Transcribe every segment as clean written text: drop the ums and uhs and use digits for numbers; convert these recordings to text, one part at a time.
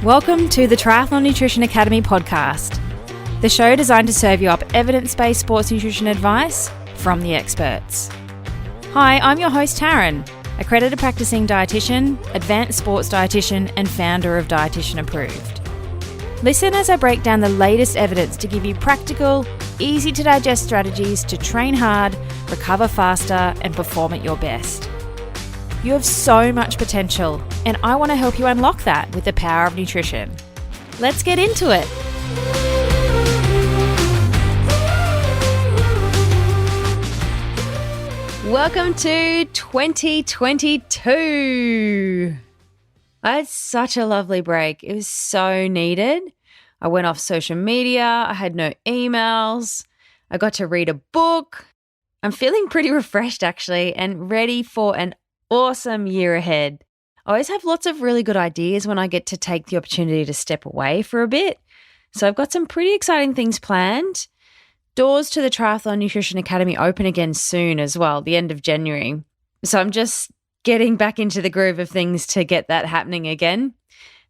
Welcome to the Triathlon Nutrition Academy podcast, the show designed to serve you up evidence-based sports nutrition advice from the experts. Hi, I'm your host Taryn, accredited practicing dietitian, advanced sports dietitian, and founder of Dietitian Approved. Listen as I break down the latest evidence to give you practical, easy to digest strategies to train hard, recover faster, and perform at your best. You have so much potential, and I want to help you unlock that with the power of nutrition. Let's get into it. Welcome to 2022. I had such a lovely break. It was so needed. I went off social media. I had no emails. I got to read a book. I'm feeling pretty refreshed actually and ready for an awesome year ahead. I always have lots of really good ideas when I get to take the opportunity to step away for a bit. So I've got some pretty exciting things planned. Doors to the Triathlon Nutrition Academy open again soon as well, the end of January. So I'm just getting back into the groove of things to get that happening again.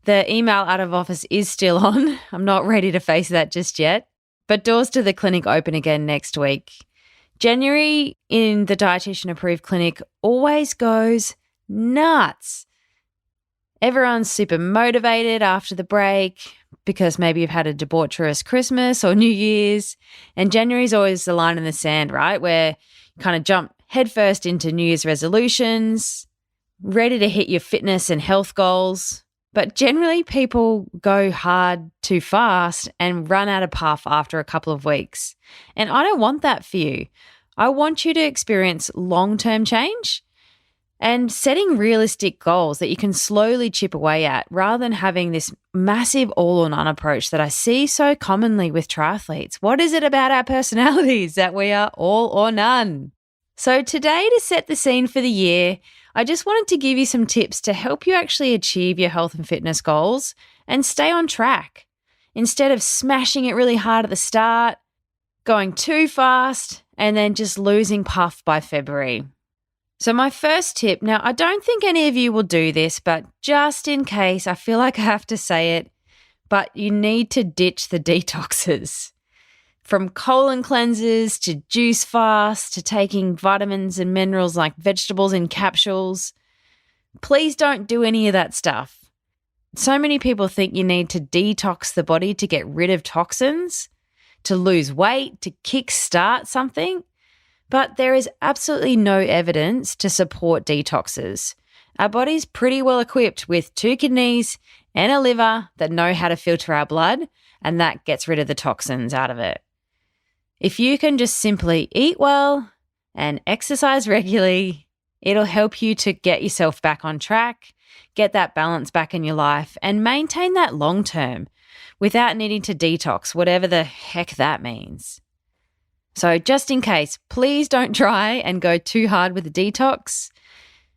The email out of office is still on. I'm not ready to face that just yet. But doors to the clinic open again next week. January in the Dietitian Approved clinic always goes nuts. Everyone's super motivated after the break because maybe you've had a debaucherous Christmas or New Year's. And January's always the line in the sand, right? Where you kind of jump headfirst into New Year's resolutions, ready to hit your fitness and health goals. But generally people go hard too fast and run out of puff after a couple of weeks. And I don't want that for you. I want you to experience long-term change and setting realistic goals that you can slowly chip away at rather than having this massive all or none approach that I see so commonly with triathletes. What is it about our personalities that we are all or none? So today, to set the scene for the year, I just wanted to give you some tips to help you actually achieve your health and fitness goals and stay on track. Instead of smashing it really hard at the start, going too fast, and then just losing puff by February. So my first tip, now I don't think any of you will do this, but just in case, I feel like I have to say it, but you need to ditch the detoxes. From colon cleansers to juice fasts to taking vitamins and minerals like vegetables in capsules. Please don't do any of that stuff. So many people think you need to detox the body to get rid of toxins, to lose weight, to kickstart something. But there is absolutely no evidence to support detoxes. Our body's pretty well equipped with 2 kidneys and a liver that know how to filter our blood, and that gets rid of the toxins out of it. If you can just simply eat well and exercise regularly, it'll help you to get yourself back on track, get that balance back in your life, and maintain that long term without needing to detox, whatever the heck that means. So just in case, please don't try and go too hard with the detox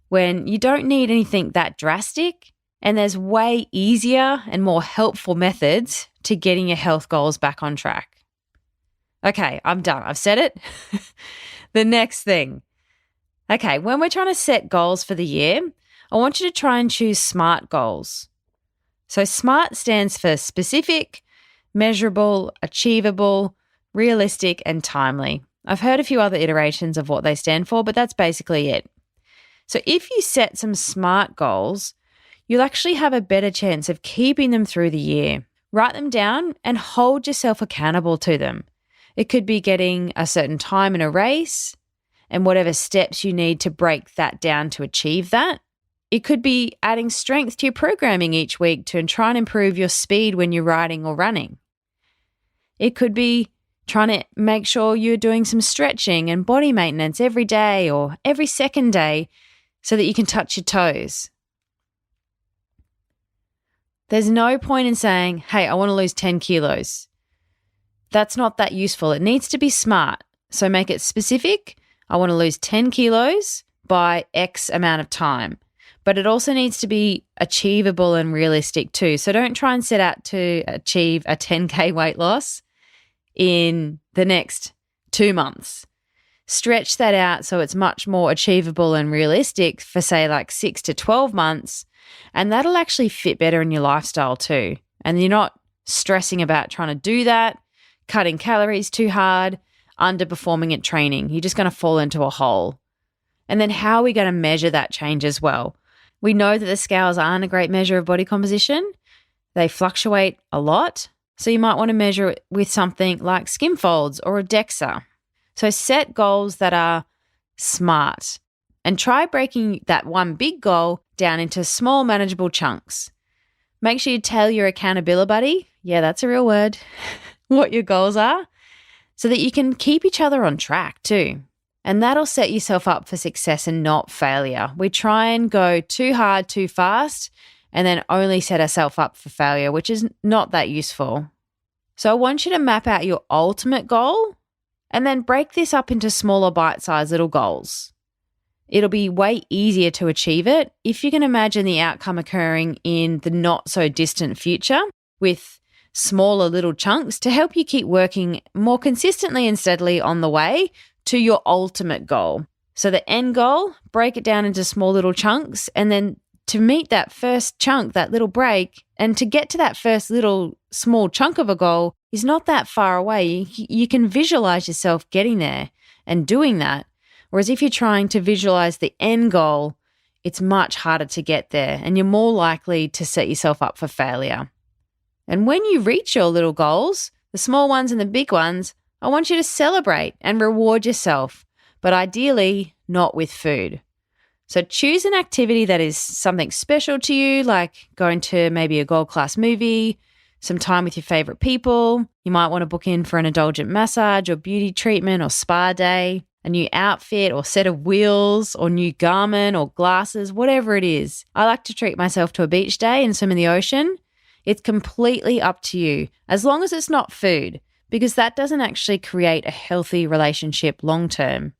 when you don't need anything that drastic, and there's way easier and more helpful methods to getting your health goals back on track. Okay, I'm done. I've said it. The next thing. Okay, when we're trying to set goals for the year, I want you to try and choose SMART goals. So SMART stands for specific, measurable, achievable, realistic, and timely. I've heard a few other iterations of what they stand for, but that's basically it. So if you set some SMART goals, you'll actually have a better chance of keeping them through the year. Write them down and hold yourself accountable to them. It could be getting a certain time in a race and whatever steps you need to break that down to achieve that. It could be adding strength to your programming each week to try and improve your speed when you're riding or running. It could be trying to make sure you're doing some stretching and body maintenance every day or every second day so that you can touch your toes. There's no point in saying, hey, I want to lose 10 kilos. That's not that useful. It needs to be SMART. So make it specific. I want to lose 10 kilos by X amount of time. But it also needs to be achievable and realistic too. So don't try and set out to achieve a 10K weight loss in the next 2 months. Stretch that out so it's much more achievable and realistic for, say, like 6 to 12 months. And that'll actually fit better in your lifestyle too. And you're not stressing about trying to do that, cutting calories too hard, underperforming at training. You're just going to fall into a hole. And then how are we going to measure that change as well? We know that the scales aren't a great measure of body composition. They fluctuate a lot. So you might want to measure it with something like skin folds or a DEXA. So set goals that are smart and try breaking that one big goal down into small manageable chunks. Make sure you tell your accountability buddy, yeah, that's a real word, what your goals are so that you can keep each other on track too. And that'll set yourself up for success and not failure. We try and go too hard, too fast, and then only set ourselves up for failure, which is not that useful. So I want you to map out your ultimate goal and then break this up into smaller bite-sized little goals. It'll be way easier to achieve it if you can imagine the outcome occurring in the not-so-distant future with smaller little chunks to help you keep working more consistently and steadily on the way to your ultimate goal. So the end goal, break it down into small little chunks, and then to meet that first chunk, that little break, and to get to that first little small chunk of a goal is not that far away. You can visualize yourself getting there and doing that. Whereas if you're trying to visualize the end goal, it's much harder to get there and you're more likely to set yourself up for failure. And when you reach your little goals, the small ones and the big ones, I want you to celebrate and reward yourself, but ideally not with food. So choose an activity that is something special to you, like going to maybe a gold class movie, some time with your favorite people. You might want to book in for an indulgent massage or beauty treatment or spa day, a new outfit or set of wheels or new garment or glasses, whatever it is. I like to treat myself to a beach day and swim in the ocean. It's completely up to you, as long as it's not food, because that doesn't actually create a healthy relationship long term.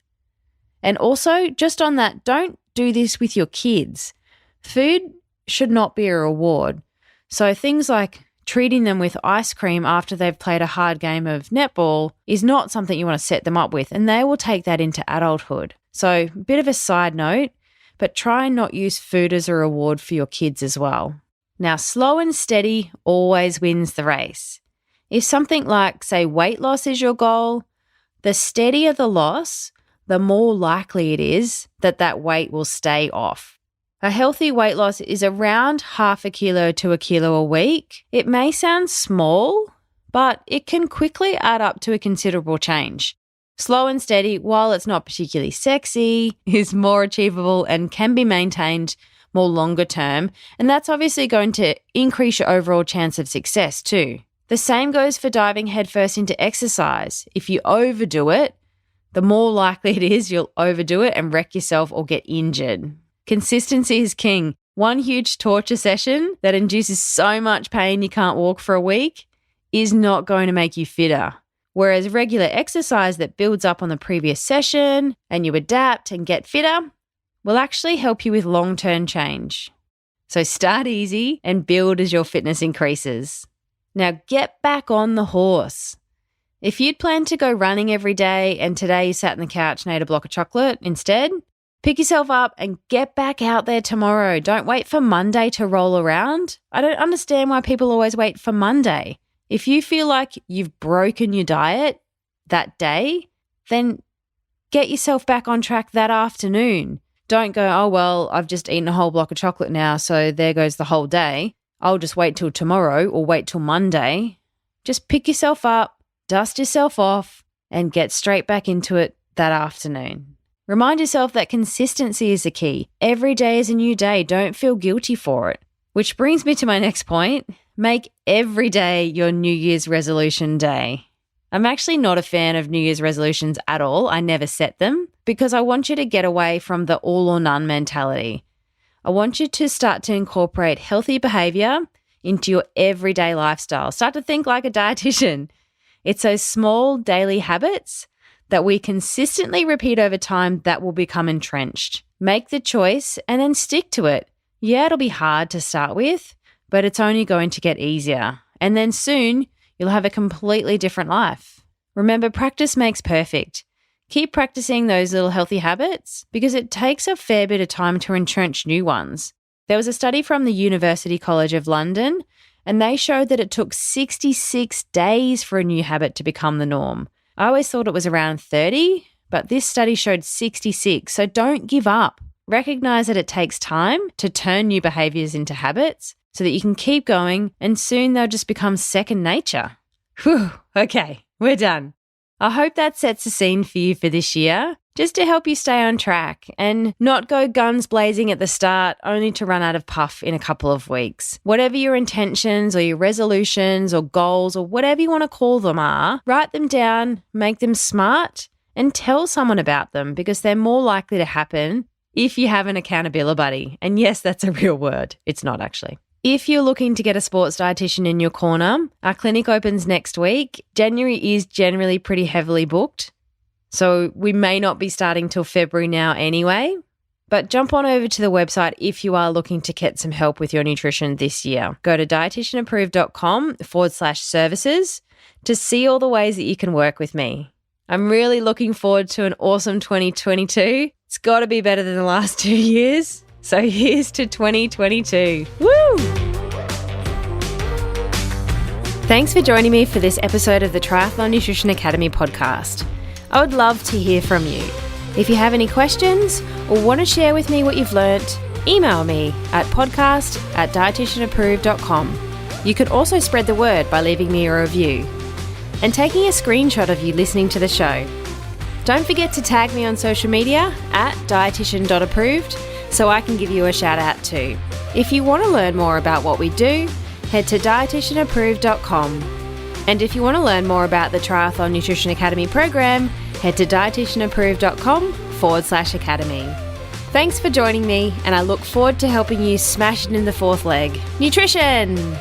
And also, just on that, don't do this with your kids. Food should not be a reward. So things like treating them with ice cream after they've played a hard game of netball is not something you want to set them up with, and they will take that into adulthood. So a bit of a side note, but try and not use food as a reward for your kids as well. Now, slow and steady always wins the race. If something like, say, weight loss is your goal, the steadier the loss, the more likely it is that that weight will stay off. A healthy weight loss is around 0.5 kilo to 1 kilo a week. It may sound small, but it can quickly add up to a considerable change. Slow and steady, while it's not particularly sexy, is more achievable and can be maintained more longer term, and that's obviously going to increase your overall chance of success too. The same goes for diving headfirst into exercise. If you overdo it, the more likely it is you'll overdo it and wreck yourself or get injured. Consistency is king. One huge torture session that induces so much pain you can't walk for a week is not going to make you fitter. Whereas regular exercise that builds up on the previous session and you adapt and get fitter will actually help you with long-term change. So start easy and build as your fitness increases. Now get back on the horse. If you'd planned to go running every day and today you sat on the couch and ate a block of chocolate instead, pick yourself up and get back out there tomorrow. Don't wait for Monday to roll around. I don't understand why people always wait for Monday. If you feel like you've broken your diet that day, then get yourself back on track that afternoon. Don't go, oh, well, I've just eaten a whole block of chocolate now, so there goes the whole day. I'll just wait till tomorrow or wait till Monday. Just pick yourself up, dust yourself off, and get straight back into it that afternoon. Remind yourself that consistency is the key. Every day is a new day. Don't feel guilty for it. Which brings me to my next point. Make every day your New Year's resolution day. I'm actually not a fan of New Year's resolutions at all. I never set them because I want you to get away from the all or none mentality. I want you to start to incorporate healthy behavior into your everyday lifestyle. Start to think like a dietitian. It's those small daily habits that we consistently repeat over time that will become entrenched. Make the choice and then stick to it. Yeah, it'll be hard to start with, but it's only going to get easier. And then soon you'll have a completely different life. Remember, practice makes perfect. Keep practicing those little healthy habits because it takes a fair bit of time to entrench new ones. There was a study from the University College of London, and they showed that it took 66 days for a new habit to become the norm. I always thought it was around 30, but this study showed 66, so don't give up. Recognize that it takes time to turn new behaviors into habits so that you can keep going, and soon they'll just become second nature. Whew, okay, we're done. I hope that sets the scene for you for this year, just to help you stay on track and not go guns blazing at the start only to run out of puff in a couple of weeks. Whatever your intentions or your resolutions or goals or whatever you want to call them are, write them down, make them smart, and tell someone about them because they're more likely to happen if you have an accountability buddy. And yes, that's a real word. It's not actually. If you're looking to get a sports dietitian in your corner, our clinic opens next week. January is generally pretty heavily booked, so we may not be starting till February now anyway. But jump on over to the website if you are looking to get some help with your nutrition this year. Go to dietitianapproved.com/services to see all the ways that you can work with me. I'm really looking forward to an awesome 2022. It's got to be better than the last 2 years. So here's to 2022. Woo! Thanks for joining me for this episode of the Triathlon Nutrition Academy podcast. I would love to hear from you. If you have any questions or want to share with me what you've learnt, email me at podcast@dietitianapproved.com. You can also spread the word by leaving me a review and taking a screenshot of you listening to the show. Don't forget to tag me on social media at dietitian.approved so I can give you a shout out too. If you want to learn more about what we do, head to dietitianapproved.com. And if you want to learn more about the Triathlon Nutrition Academy program, head to dietitianapproved.com/academy. Thanks for joining me, and I look forward to helping you smash it in the fourth leg. Nutrition!